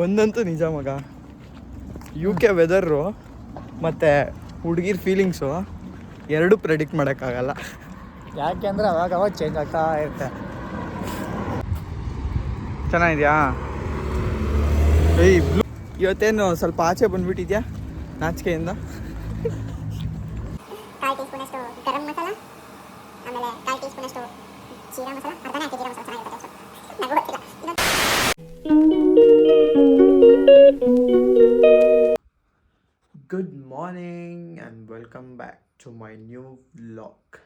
ಒಂದಂತೂ ನಿಜ ಮಗ, UK ವೆದರು ಮತ್ತು ಹುಡುಗಿರ್ ಫೀಲಿಂಗ್ಸು ಎರಡೂ ಪ್ರೆಡಿಕ್ಟ್ ಮಾಡೋಕ್ಕಾಗಲ್ಲ. ಯಾಕೆಂದರೆ ಅವಾಗ ಚೇಂಜ್ ಆಗ್ತಾ ಇರುತ್ತೆ. ಚೆನ್ನಾಗಿದೆಯಾ? ಏಯ್ ಇವತ್ತೇನು ಸ್ವಲ್ಪ ಆಚೆ ಬಂದುಬಿಟ್ಟಿದ್ಯಾ ನಾಚಿಕೆಯಿಂದ? ಕಾಲು ಟೀ ಸ್ಪೂನಷ್ಟು ಗರಂ ಮಸಾಲ, ಆಮೇಲೆ ಕಾಲು ಟೀ ಸ್ಪೂನಷ್ಟು ಜೀರಾ ಮಸಾಲ, ಅರ್ಧನೇ ಹಾಕಿ ಜೀರಾ ಮಸಾಲ ಚೆನ್ನಾಗಿರುತ್ತೆ. ನನಗೂ ಗೊತ್ತಿಲ್ಲ. Good morning and welcome back to my new vlog.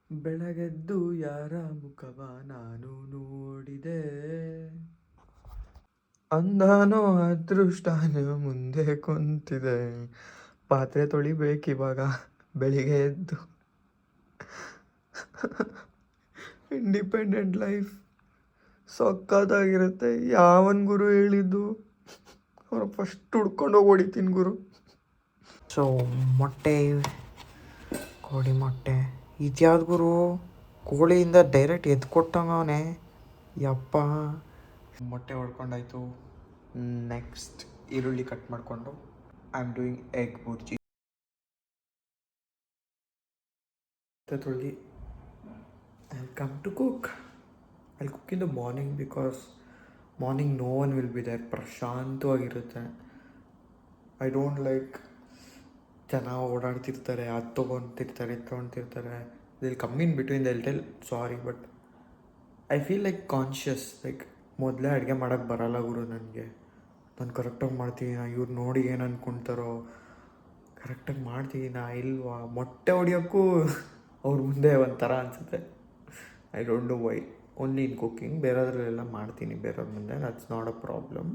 ಬೆಳಗೆದ್ದು ಯಾರ ಮುಖವ ನಾನು ನೋಡಿದೆ, ಅಂದಾನೋ ಅದೃಷ್ಟನ ಮುಂದೆ ಕುಂತಿದೆ. ಪಾತ್ರೆ ತೊಳಿಬೇಕಿವಾಗ ಬೆಳಿಗ್ಗೆ ಎದ್ದು. ಇಂಡಿಪೆಂಡೆಂಟ್ ಲೈಫ್ ಸಕ್ಕತ್ತಾಗಿರುತ್ತೆ. ಯಾವನ್ ಗುರು ಹೇಳಿದ್ದು? ಅವ್ರು ಫಸ್ಟ್ ಹುಡ್ಕೊಂಡೋಗಿ ಹೊಡಿತೀನಿ ಗುರು. ಸೊ ಮೊಟ್ಟೆ, ಕೋಳಿ ಮೊಟ್ಟೆ ಇದ್ಯಾವ್ದು ಗುರು? ಕೋಳಿಯಿಂದ ಡೈರೆಕ್ಟ್ ಎದ್ದು ಕೊಟ್ಟಂಗವನೇ. ಯಪ್ಪ, ಮೊಟ್ಟೆ ಹೊಡ್ಕೊಂಡಾಯ್ತು. ನೆಕ್ಸ್ಟ್ ಈರುಳ್ಳಿ ಕಟ್ ಮಾಡಿಕೊಂಡು I am doing egg bhurji. ತೊಳ್ದು I'll come to cook. I'll cook in the morning because morning no one will be there. ಪ್ರಶಾಂತವಾಗಿರುತ್ತೆ. ಐ ಡೋಂಟ್ ಲೈಕ್ ಜನ ಓಡಾಡ್ತಿರ್ತಾರೆ, ಅದು ತೊಗೊತಿರ್ತಾರೆ, ಇದು ತೊಗೊತಿರ್ತಾರೆ. They'll come in between, they'll tell sorry, but I feel like conscious. Like ಮೊದಲೇ ಅಡುಗೆ ಮಾಡೋಕ್ಕೆ ಬರಲ್ಲ ಗುರು ನನಗೆ. ನಾನು ಕರೆಕ್ಟಾಗಿ ಮಾಡ್ತೀನ, ಇವ್ರು ನೋಡಿ ಏನು ಅಂದ್ಕೊಳ್ತಾರೋ, ಕರೆಕ್ಟಾಗಿ ಮಾಡ್ತಿದ್ದೀನ ಇಲ್ವಾ, ಮೊಟ್ಟೆ ಹೊಡಿಯೋಕ್ಕೂ ಅವ್ರ ಮುಂದೆ ಒಂಥರ ಅನಿಸುತ್ತೆ. I don't know why. Only in cooking. ಬೇರೆದ್ರಲ್ಲೆಲ್ಲ ಮಾಡ್ತೀನಿ ಬೇರೆಯವ್ರ ಮುಂದೆ, that's not a problem.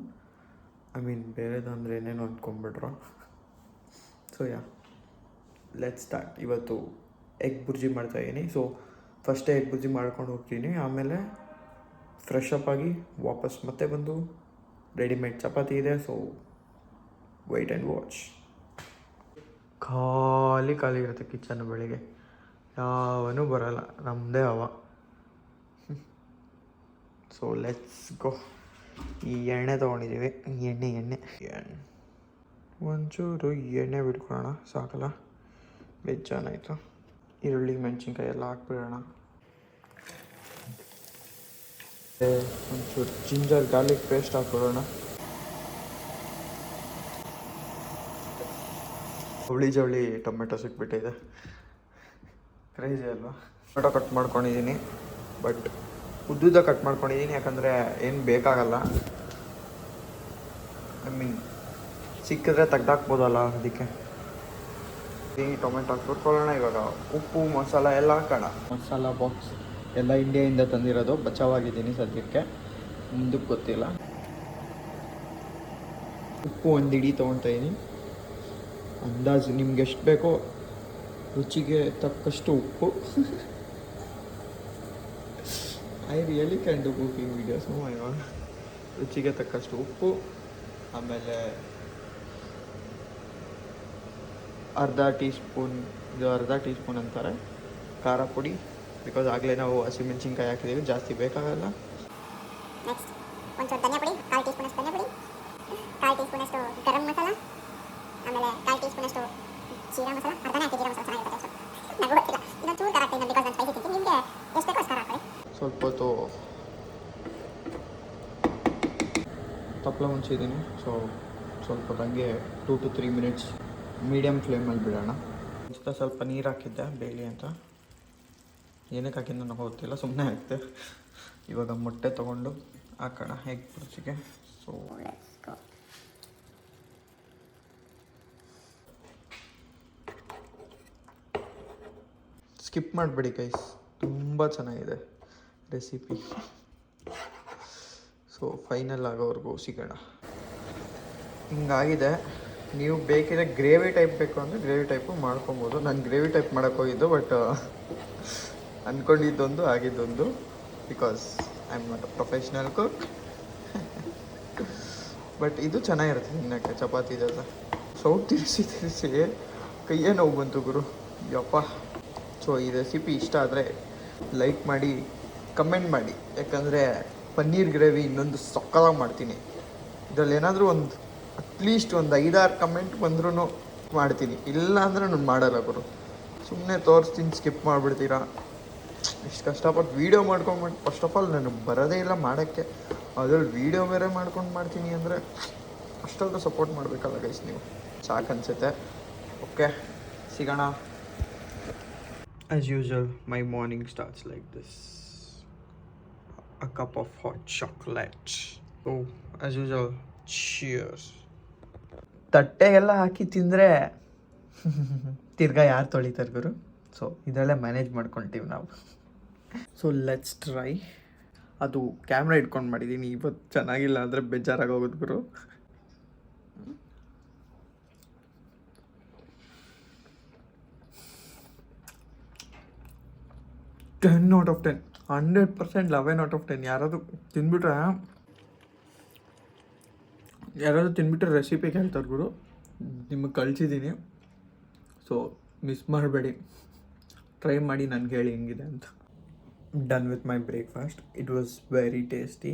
I mean ಬೇರೆದು ಅಂದರೆ ಏನೇನು ಅಂದ್ಕೊಂಬಿಟ್ರು. So yeah, let start. ಇವತ್ತು ಎಗ್ ಬುರ್ಜಿ ಮಾಡ್ತಾಯಿದ್ದೀನಿ. ಸೊ ಫಸ್ಟೇ ಎಗ್ ಬುರ್ಜಿ ಮಾಡ್ಕೊಂಡು ಹೋಗ್ತೀನಿ, ಆಮೇಲೆ ಫ್ರೆಶ್ ಅಪ್ ಆಗಿ ವಾಪಸ್ ಮತ್ತೆ ಬಂದು ರೆಡಿಮೇಡ್ ಚಪಾತಿ ಇದೆ. So wait and watch. ಖಾಲಿ ಇರುತ್ತೆ ಕಿಚನ್. ಬೆಳಿಗ್ಗೆ ಯಾವನೂ ಬರಲ್ಲ, ನಮ್ಮದೇ ಹವ. So let's go. ಈ ಎಣ್ಣೆ ತೊಗೊಂಡಿದ್ದೀವಿ, ಎಣ್ಣೆ ಒಂಚೂರು ಎಣ್ಣೆ ಬಿಟ್ಕೊಳ್ಳೋಣ, ಸಾಕಲ್ಲ, ಬೆಜ್ಜಾನಾಯಿತು. ಈರುಳ್ಳಿ ಮೆಣಸಿನ್ಕಾಯಿ ಎಲ್ಲ ಹಾಕ್ಬಿಡೋಣ. ಒಂಚೂರು ಜಿಂಜರ್ ಗಾರ್ಲಿಕ್ ಪೇಸ್ಟ್ ಹಾಕ್ಬಿಡೋಣ. ಜವಳಿ ಟೊಮೆಟೊ ಸಿಕ್ಬಿಟ್ಟಿದೆ, ಕ್ರೇಜಿ ಅಲ್ವಾ? ಟೊಮೆಟೊ ಕಟ್ ಮಾಡ್ಕೊಂಡಿದ್ದೀನಿ, ಬಟ್ ಉದ್ದುದ್ದ ಕಟ್ ಮಾಡ್ಕೊಂಡಿದ್ದೀನಿ, ಯಾಕಂದರೆ ಏನು ಬೇಕಾಗಲ್ಲ. ಐ ಮೀನ್ ಸಿಕ್ಕಿದ್ರೆ ತೆಗ್ದಾಕ್ಬೋದಲ್ಲ, ಅದಕ್ಕೆ. ಈ ಟೊಮೆಟೊ ಹಾಕ್ಬಿಟ್ಕೊಳ್ಳೋಣ. ಇವಾಗ ಉಪ್ಪು ಮಸಾಲ ಎಲ್ಲ ಹಾಕೋಣ. ಮಸಾಲ ಬಾಕ್ಸ್ ಎಲ್ಲ ಇಂಡಿಯಾದಿಂದ ತಂದಿರೋದು, ಬಚಾವಾಗಿದ್ದೀನಿ ಸದ್ಯಕ್ಕೆ, ಮುಂದಕ್ಕೆ ಗೊತ್ತಿಲ್ಲ. ಉಪ್ಪು ಒಂದು ಹಿಡಿ ತೊಗೊತಾಯಿದ್ದೀನಿ. ಅಂದಾಜು ನಿಮ್ಗೆ ಎಷ್ಟು ಬೇಕೋ ರುಚಿಗೆ ತಕ್ಕಷ್ಟು ಉಪ್ಪು. I really can do cooking videos. ರುಚಿಗೆ ತಕ್ಕಷ್ಟು ಉಪ್ಪು, ಆಮೇಲೆ ಅರ್ಧ ಟೀ ಸ್ಪೂನ್ ಅಂತಾರೆ ಖಾರ ಪುಡಿ, ಬಿಕಾಸ್ ಆಗಲೇ ನಾವು ಹಸಿಮೆಣ್ಸಿನ್ಕಾಯಿ ಹಾಕಿದ್ದೀವಿ, ಜಾಸ್ತಿ ಬೇಕಾಗಲ್ಲ. ನೆಕ್ಸ್ಟ್ ಒಂಚೂರು ಧನಿಯಾ ಪುಡಿ, ಕಾಲು ಟೀ ಸ್ಪೂನಷ್ಟು ಧನಿಯಾ ಪುಡಿ, ಕಾಲು ಟೀ ಸ್ಪೂನಷ್ಟು ಗರಂ ಮಸಾಲ, ಆಮೇಲೆ ಕಾಲು ಟೀ ಸ್ಪೂನಷ್ಟು ಜೀರಾ ಮಸಾಲ, ಅರ್ಧನೇ ಹಾಕಿ ಜೀರಾ ಮಸಾಲ ಚೆನ್ನಾಗಿರುತ್ತೆ. ನನಗೂ ಗೊತ್ತಿಲ್ಲ, ಇನ್ನೊಂದು ಚೂರು ಖಾರ ಹಾಕ್ತೀನಿ ಬಿಕಾಸ್ ನಾನು ಸ್ಪೈಸಿ ತಿಂತೀನಿ. ನಿಮಗೆ ಎಷ್ಟು ಬೇಕೋ ಅಷ್ಟು ಖಾರ ಹಾಕೊಳ್ಳಿ. ಸ್ವಲ್ಪ ಹೊತ್ತು ತಪ್ಪಲ ಮುಚ್ಚಿದ್ದೀನಿ. ಸೊ ಸ್ವಲ್ಪ ಹಂಗೆ 2 to 3 minutes ಮೀಡಿಯಮ್ ಫ್ಲೇಮಲ್ಲಿ ಬಿಡೋಣ. ಸ್ವಲ್ಪ ನೀರು ಹಾಕಿದ್ದೆ ಬೇಲಿ ಅಂತ, ಏನಕ್ಕೆ ಹಾಕಿದ್ದು ನನಗೆ ಗೊತ್ತಿಲ್ಲ, ಸುಮ್ಮನೆ ಹಾಕಿದೆ. ಇವಾಗ ಮೊಟ್ಟೆ ತೊಗೊಂಡು ಹಾಕೋಣ ಎಗ್ ಬುರ್ಜಿಗೆ. ಸೊ ಸ್ಕಿಪ್ ಮಾಡಿಬಿಡಿ ಗೈಸ್, ತುಂಬ ಚೆನ್ನಾಗಿದೆ ರೆಸಿಪಿ. ಸೊ ಫೈನಲ್ ಆಗೋವರೆಗೂ ಸಿಗೋಣ. ಹಿಂಗಾಗಿದೆ. ನೀವು ಬೇಕಿದ್ರೆ ಗ್ರೇವಿ ಟೈಪ್ ಬೇಕು ಅಂದರೆ ಗ್ರೇವಿ ಟೈಪು ಮಾಡ್ಕೊಬೋದು. ನಾನು ಗ್ರೇವಿ ಟೈಪ್ ಮಾಡೋಕ್ಕೋಗಿದ್ದು, ಬಟ್ ಅಂದ್ಕೊಂಡಿದ್ದೊಂದು ಆಗಿದ್ದೊಂದು, because I am not a professional cook. But ಇದು ಚೆನ್ನಾಗಿರುತ್ತೆ ತಿನ್ನೋಕ್ಕೆ ಚಪಾತಿ ಜೊತೆ. ಸೌಟ್ ತಿರ್ಸಿ ಕೈಯೇ ನೋವು ಬಂತು ಗುರು, ಯಪ್ಪ. ಸೊ ಈ ರೆಸಿಪಿ ಇಷ್ಟ ಆದರೆ ಲೈಕ್ ಮಾಡಿ, ಕಮೆಂಟ್ ಮಾಡಿ, ಯಾಕಂದರೆ ಪನ್ನೀರ್ ಗ್ರೇವಿ ಇನ್ನೊಂದು ಸಕ್ಕತ್ತಾಗಿ ಮಾಡ್ತೀನಿ. ಇದರಲ್ಲಿ ಏನಾದರೂ ಒಂದು ಅಟ್ಲೀಸ್ಟ್ ಒಂದು 5-6 ಕಮೆಂಟ್ ಬಂದ್ರೂ ಮಾಡ್ತೀನಿ, ಇಲ್ಲ ಅಂದರೆ ನಾನು ಮಾಡಲ್ಲ ಗುರು. ಸುಮ್ಮನೆ ತೋರಿಸ್ತೀನಿ, ಸ್ಕಿಪ್ ಮಾಡಿಬಿಡ್ತೀರಾ. ಇಷ್ಟು ಕಷ್ಟಪಟ್ಟು ವೀಡಿಯೋ ಮಾಡ್ಕೊಂಡು ಫಸ್ಟ್ ಆಫ್ ಆಲ್ ನನಗೆ ಬರೋದೇ ಇಲ್ಲ ಮಾಡೋಕ್ಕೆ, ಅದ್ರಲ್ಲಿ ವೀಡಿಯೋ ಬೇರೆ ಮಾಡ್ಕೊಂಡು ಮಾಡ್ತೀನಿ ಅಂದರೆ ಅಷ್ಟೊಂದು ಸಪೋರ್ಟ್ ಮಾಡಬೇಕಲ್ಲ ಗೈಸ್ ನೀವು. ಸಾಕು ಅನಿಸುತ್ತೆ. ಓಕೆ, ಸಿಗೋಣ. As usual my morning starts like this, a cup of hot chocolate. So as usual, cheers. ತಟ್ಟೆಗೆಲ್ಲ ಹಾಕಿ ತಿಂದರೆ ತಿರ್ಗಾ ಯಾರು ತೊಳಿತಾರೆ ಗುರು? ಸೊ ಇದರಲ್ಲೇ ಮ್ಯಾನೇಜ್ ಮಾಡ್ಕೊಳ್ತೀವಿ ನಾವು. So let's try. ಅದು ಕ್ಯಾಮ್ರಾ ಇಟ್ಕೊಂಡು ಮಾಡಿದ್ದೀನಿ, ಇವತ್ತು ಚೆನ್ನಾಗಿಲ್ಲ ಅಂದರೆ ಬೇಜಾರಾಗೋಗೋದು ಗುರು. 10 out of 10, 100% 11 out of 10. ಯಾರಾದರೂ ತಿನ್ಬಿಟ್ರೆ ರೆಸಿಪಿ ಕೇಳ್ತಾರೆ ಗುರು, ನಿಮಗೆ ಕಳಿಸಿದ್ದೀನಿ. ಸೊ ಮಿಸ್ ಮಾಡಬೇಡಿ, ಟ್ರೈ ಮಾಡಿ ನನಗೆ ಹೇಳಿ ಹೆಂಗಿದೆ ಅಂತ. Done with my breakfast. It was very tasty,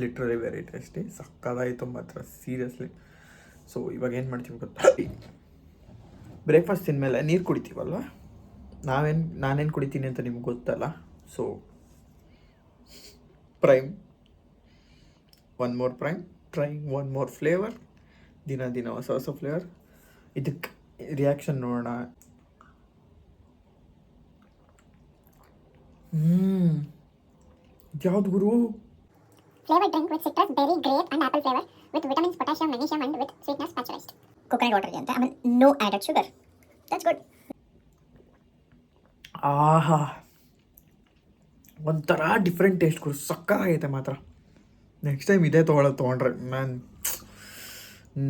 literally very tasty. ಸಕ್ಕತ್ತಾಯಿತು ಮಾತ್ರ, ಸೀರಿಯಸ್ಲಿ. ಸೊ ಇವಾಗ ಏನು ಮಾಡ್ತೀವಿ ಗೊತ್ತಾ, ಬ್ರೇಕ್ಫಾಸ್ಟ್ ತಿಂದಮೇಲೆ ನೀರು ಕುಡಿತೀವಲ್ವ, ನಾನೇನು ಕುಡಿತೀನಿ ಅಂತ ನಿಮ್ಗೆ ಗೊತ್ತಲ್ಲ. So prime, one more prime, trying one more flavour. ದಿನ ಹೊಸ ಫ್ಲೇವರ್. ಇದಕ್ಕೆ ರಿಯಾಕ್ಷನ್ ನೋಡೋಣ. ಯಾವ್ದು ಗುರು? Flavored drink with citrus, berry, grape and apple flavor with vitamins, potassium, magnesium and with sweetness pasteurized. Coconut water ಇದೆ ಅಂತ, ಆಮೇಲೆ no added sugar. That's good. ಆಹಾ, ಒಂಥರ ಡಿಫ್ರೆಂಟ್ ಟೇಸ್ಟ್ ಗುರು, ಸಕ್ಕತ್ತಾಗೈತೆ ಮಾತ್ರ. ನೆಕ್ಸ್ಟ್ ಟೈಮ್ ಇದೇ ತೊಗೊಂಡ್ರೆ ಮ್ಯಾನ್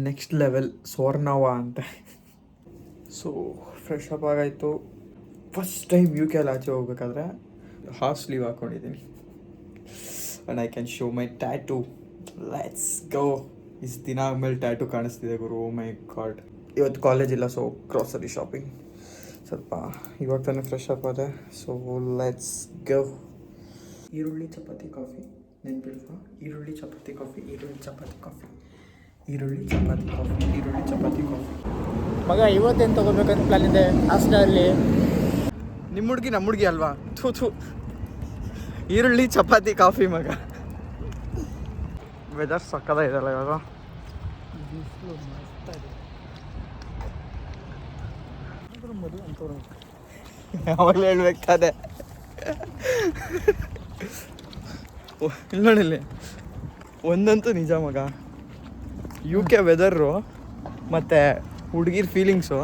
ನೆಕ್ಸ್ಟ್ ಲೆವೆಲ್, ಸ್ವರ್ಣವ ಅಂತೆ. ಸೊ ಫ್ರೆಶ್ ಅಪ್ ಆಗಾಯಿತು. ಫಸ್ಟ್ ಟೈಮ್ ಯು ಕೆ ಆಚೆ ಹೋಗ್ಬೇಕಾದ್ರೆ ಹಾಫ್ ಸ್ಲೀವ್ ಹಾಕ್ಕೊಂಡಿದ್ದೀನಿ. And I can show my tattoo. Let's go. ಇಷ್ಟು ದಿನ ಆದಮೇಲೆ ಟ್ಯಾಟೂ ಕಾಣಿಸ್ತಿದೆ ಗುರು. Oh my God. ಇವತ್ತು ಕಾಲೇಜ್ ಇಲ್ಲ, ಸೊ ಗ್ರಾಸರಿ ಶಾಪಿಂಗ್. ಸ್ವಲ್ಪ ಇವಾಗ ತಾನೇ ಫ್ರೆಶ್ ಅಪ್ ಆದೆ. So let's go. ಈರುಳ್ಳಿ ಚಪಾತಿ ಕಾಫಿ ನೆನ್ಪಿಲ್ವಾ? ಈರುಳ್ಳಿ ಚಪಾತಿ ಕಾಫಿ, ಈರುಳ್ಳಿ ಚಪಾತಿ ಕಾಫಿ, ಈರುಳ್ಳಿ ಚಪಾತಿ ಕಾಫಿ, ಈರುಳ್ಳಿ ಚಪಾತಿ ಕಾಫಿ. ಮಗ ಇವತ್ತೇನು ತೊಗೋಬೇಕಂತ ಪ್ಲಾನ್ ಇದೆ ಹಾಸ್ಟೆಲಲ್ಲಿ? ನಿಮ್ಮ ಹುಡುಗಿ ನಮ್ಮ ಹುಡುಗಿ ಅಲ್ವಾ? ಥೂ. ಈರುಳ್ಳಿ ಚಪಾತಿ ಕಾಫಿ ಮಗ. ವೆದರ್ ಸಕ್ಕದ ಇದೆಲ್ಲ ಇವಾಗ. ಯಾವಾಗಲೂ ಹೇಳ್ಬೇಕಾದೆ. ಇಲ್ಲಿ ಒಂದಂತೂ ನಿಜ ಮಗ, ಯು ಕೆ ವೆದರು ಮತ್ತು ಹುಡುಗಿರ ಫೀಲಿಂಗ್ಸು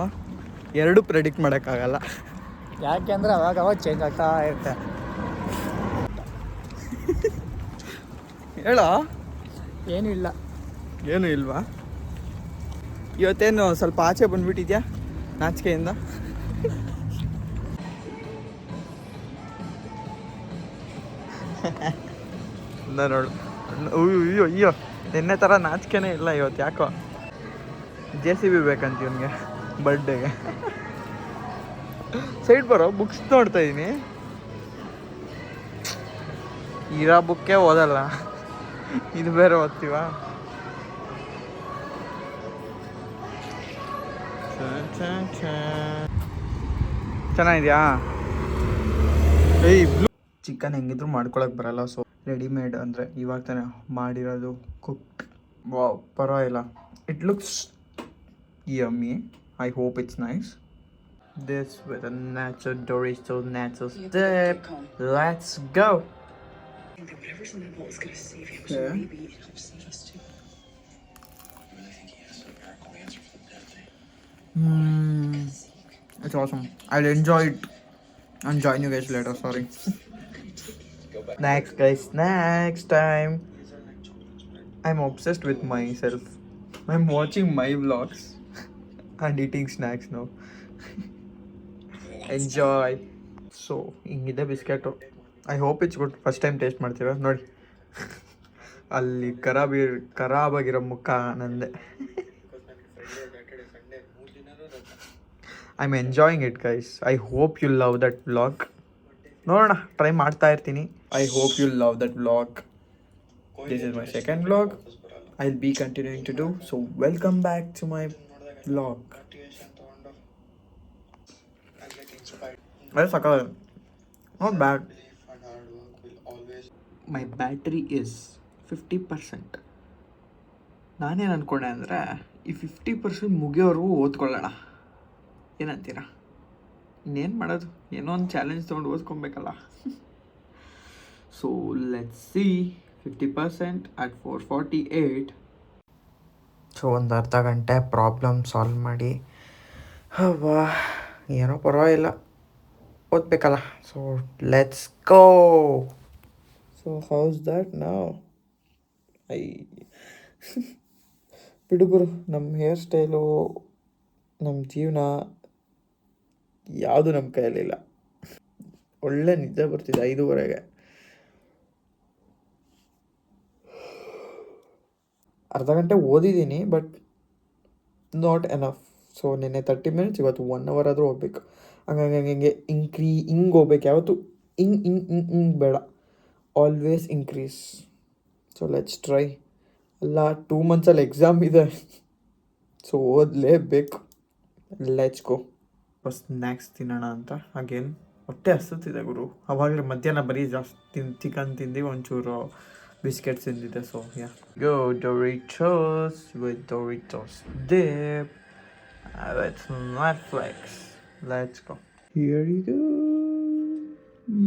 ಎರಡೂ ಪ್ರೆಡಿಕ್ಟ್ ಮಾಡೋಕ್ಕಾಗಲ್ಲ. ಯಾಕೆಂದರೆ ಅವಾಗ ಚೇಂಜ್ ಆಗ್ತಾ ಇರುತ್ತೆ. ಹೇಳೋ. ಏನೂ ಇಲ್ವಾ? ಇವತ್ತೇನು ಸ್ವಲ್ಪ ಆಚೆ ಬಂದುಬಿಟ್ಟಿದ್ಯಾ ನಾಚಿಕೆಯಿಂದ? ನೋಡು, ಅಯ್ಯೋ ನಿನ್ನೆ ಥರ ನಾಚಿಕೆನೇ ಇಲ್ಲ ಇವತ್ತು. ಯಾಕೋ JCB ಬೇಕಂತ ಇವನಿಗೆ ಬರ್ಡೇಗೆ. ಸೈಡ್ ಬರೋ, ಬುಕ್ಸ್ ನೋಡ್ತಾ ಇದ್ದೀನಿ. ಇರೋ ಬುಕ್ಕೇ ಓದಲ್ಲ, ಇದು ಬೇರೆ ಓದ್ತೀವ. ಚೆನ್ನಾಗಿದ್ಯಾ? ಚಿಕನ್ ಹೆಂಗಿದ್ರು ಮಾಡ್ಕೊಳಕ್ಕೆ ಬರಲ್ಲ, ಸೊ ರೆಡಿಮೇಡ್ ಅಂದರೆ ಇವಾಗ ತಾನೇ ಮಾಡಿರೋದು, ಕುಕ್. ವಾವ್, ಪರವಾಗಿಲ್ಲ. It looks yummy. I hope it's nice. This with a natural Doritos natural dip. Let's go. Whatever's in that bowl is gonna save him. So maybe it helps save us too. You really think he has a miracle answer for the death thing? It's awesome. I'll enjoy it and join you guys later. Sorry. Next guys, next time. I'm obsessed with myself. I'm watching my vlogs and eating snacks now. Enjoy. So ಹಿಂಗಿದೆ biscuit. I hope it's good. First time taste ಮಾಡ್ತೀರಾ ನೋಡಿ. ಅಲ್ಲಿ ಖರಾಬಾಗಿರೋ ಮುಖ ನಂದೆ. I am enjoying it guys. I hope you love that vlog. ನೋಡೋಣ, try ಮಾಡ್ತಾ ಇರ್ತೀನಿ. I hope you love that vlog. This is my second vlog. I'll be continuing to do. So welcome back to my vlog. That's not bad. My battery is 50%. ನಾನೇನು ಅಂದ್ಕೊಂಡೆ ಅಂದರೆ ಈ 50% ಮುಗಿಯೋವರೆಗೂ ಓದ್ಕೊಳ್ಳೋಣ, ಏನಂತೀರಾ? ಇನ್ನೇನು ಮಾಡೋದು, ಏನೋ ಒಂದು ಚಾಲೆಂಜ್ ತೊಗೊಂಡು ಓದ್ಕೊಬೇಕಲ್ಲ. So let's see 50% at 4:48. So ಒಂದು ಅರ್ಧ ಗಂಟೆ ಪ್ರಾಬ್ಲಮ್ ಸಾಲ್ವ್ ಮಾಡಿ ಹವಾ ಏನೋ ಪರವಾಗಿಲ್ಲ, ಓದ್ಬೇಕಲ್ಲ. So let's go. So how's that ನಾವ್ ಐ ಬಿಡುಗರು, ನಮ್ಮ ಹೇರ್ ಸ್ಟೈಲು, ನಮ್ಮ ಜೀವನ ಯಾವುದು ನಮ್ಮ ಕೈಯಲ್ಲಿಲ್ಲ. ಒಳ್ಳೆ ನಿದ್ದೆ ಬರ್ತಿದೆ 5:30ಗೆ. ಅರ್ಧ ಗಂಟೆ ಓದಿದ್ದೀನಿ, ಬಟ್ ನಾಟ್ ಎನಫ್. ಸೊ ನಿನ್ನೆ 30 ಮಿನಿಟ್ಸ್, ಇವತ್ತು 1 hour ಆದರೂ ಹೋಗ್ಬೇಕು. ಹಂಗೆ ಹಿಂಗೆ ಹೋಗ್ಬೇಕು. ಯಾವತ್ತು ಹಿಂಗೆ ಬೇಡ, always increase. So let's try. ಅಲ್ಲ 2 monthsಲ್ಲಿ ಎಕ್ಸಾಮ್ ಇದೆ, ಸೊ ಓದಲೇಬೇಕು. Let's go. ಸ್ನ್ಯಾಕ್ಸ್ ತಿನ್ನೋಣ ಅಂತ ಅಗೇನ್ ಹೊಟ್ಟೆ ಹಸುತ್ತಿದೆ ಗುರು. ಅವಾಗಲೇ ಮಧ್ಯಾಹ್ನ ಬರೀ ಜಾಸ್ತಿ ಚಿಕನ್ ತಿಂದು ಒಂಚೂರು ಬಿಸ್ಕೆಟ್ಸ್ ತಿಂದಿದ್ದೆ. So yeah go Doritos with Doritos dip with Netflix. Let's go. Here you go.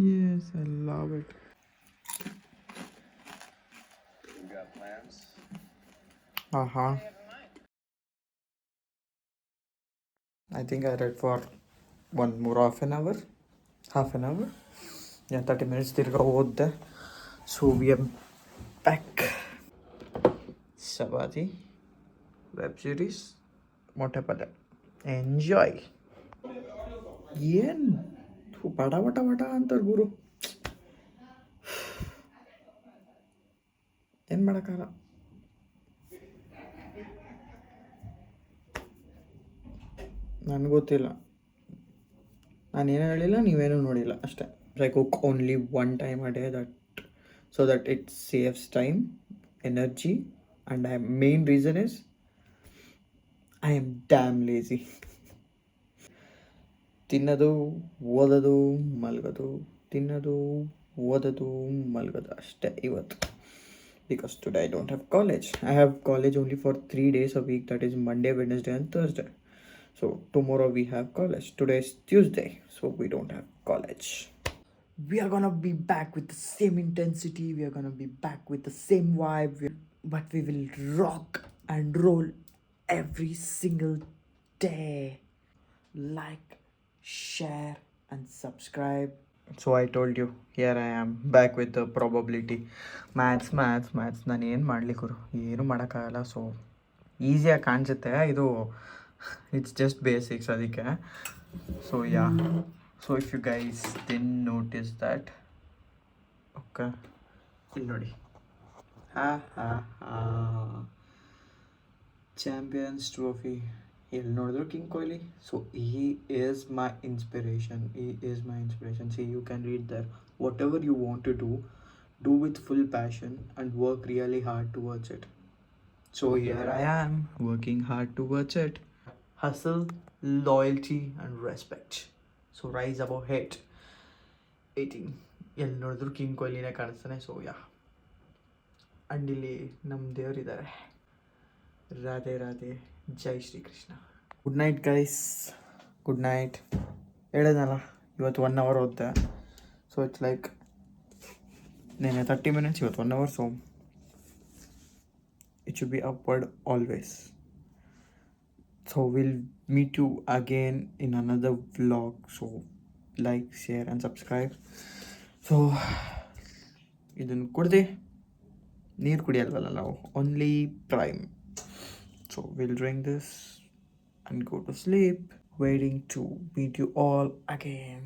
Yes, I love it. You got plans? I think I read for one more half an hour. Yeah, 30 minutes ತಿರ್ಗಾ ಓದಿದೆ. So we are back. Chapati, web series, ಮೊಟ್ಟೆ ಪಲ್ಯ. Enjoy. ಏನು but but but ಅಂತಾರೆ ಗುರು, ಏನು ಮಾಡೋಕ್ಕಾಗಲ್ಲ. ನನಗೆ ಗೊತ್ತಿಲ್ಲ, ನಾನೇನು ಹೇಳಿಲ್ಲ, ನೀವೇನೂ ನೋಡಿಲ್ಲ ಅಷ್ಟೇ. I cook only 1 time a day, that so that it saves time, energy, and main reason is I am damn lazy. ತಿನ್ನೋದು, ಓದೋದು, ಮಲಗೋದು, ತಿನ್ನೋದು, ಓದೋದು, ಮಲಗೋದು ಅಷ್ಟೇ ಇವತ್ತು. Because today I don't have college. I have college only for 3 days a week, that is Monday, Wednesday and Thursday. So tomorrow we have college. Today is Tuesday, so we don't have college. We are gonna be back with the same intensity. We are gonna be back with the same vibe. But we will rock and roll every single day. Like, share and subscribe. So I told you, here I am back with the probability. Maths ನಾನು ಏನು ಮಾಡಲಿಕ್ಕರು, ಏನು ಮಾಡೋಕ್ಕಾಗಲ್ಲ. So ಈಸಿಯಾಗಿ ಕಾಣಿಸುತ್ತೆ ಇದು, it's just basics ಅದಕ್ಕೆ. So yeah, so if you guys didn't notice that, okay ಇಲ್ಲಿ ನೋಡಿ, ಚಾಂಪಿಯನ್ಸ್ ಟ್ರೋಫಿ ಎಲ್ಲಿ ನೋಡಿದ್ರು king Kohli. So he is my inspiration. See, you can read there, whatever you want to do with full passion and work really hard towards it. So here I am working hard towards it. Hustle, loyalty and respect. So rise above hate. ಎಲ್ಲಿ ನೋಡಿದ್ರು king ಕೊಹ್ಲಿನೇ ಕಾಣಿಸ್ತಾನೆ. So yeah, and ಇಲ್ಲಿ ನಮ್ಮ ದೇವರಿದ್ದಾರೆ. ರಾಧೆ ರಾಧೆ, ಜೈ Shrikrishna. Good night guys, good night. ಹೇಳಿದ್ನಲ್ಲ ಇವತ್ತು 1 hour ಓದಿದೆ. ಸೊ ಇಟ್ಸ್ ಲೈಕ್ ನೆನ್ನೆ 30 minutes, ಇವತ್ತು 1 hour. So it should be upward always. So we'll meet you again in another vlog. So like, share and subscribe. So ಇದನ್ನು ಕುಡ್ದು ನೀರು ಕುಡಿಯಲ್ವಲ್ಲ ನಾವು, only prime. So we'll drink this and go to sleep, waiting to meet you all again.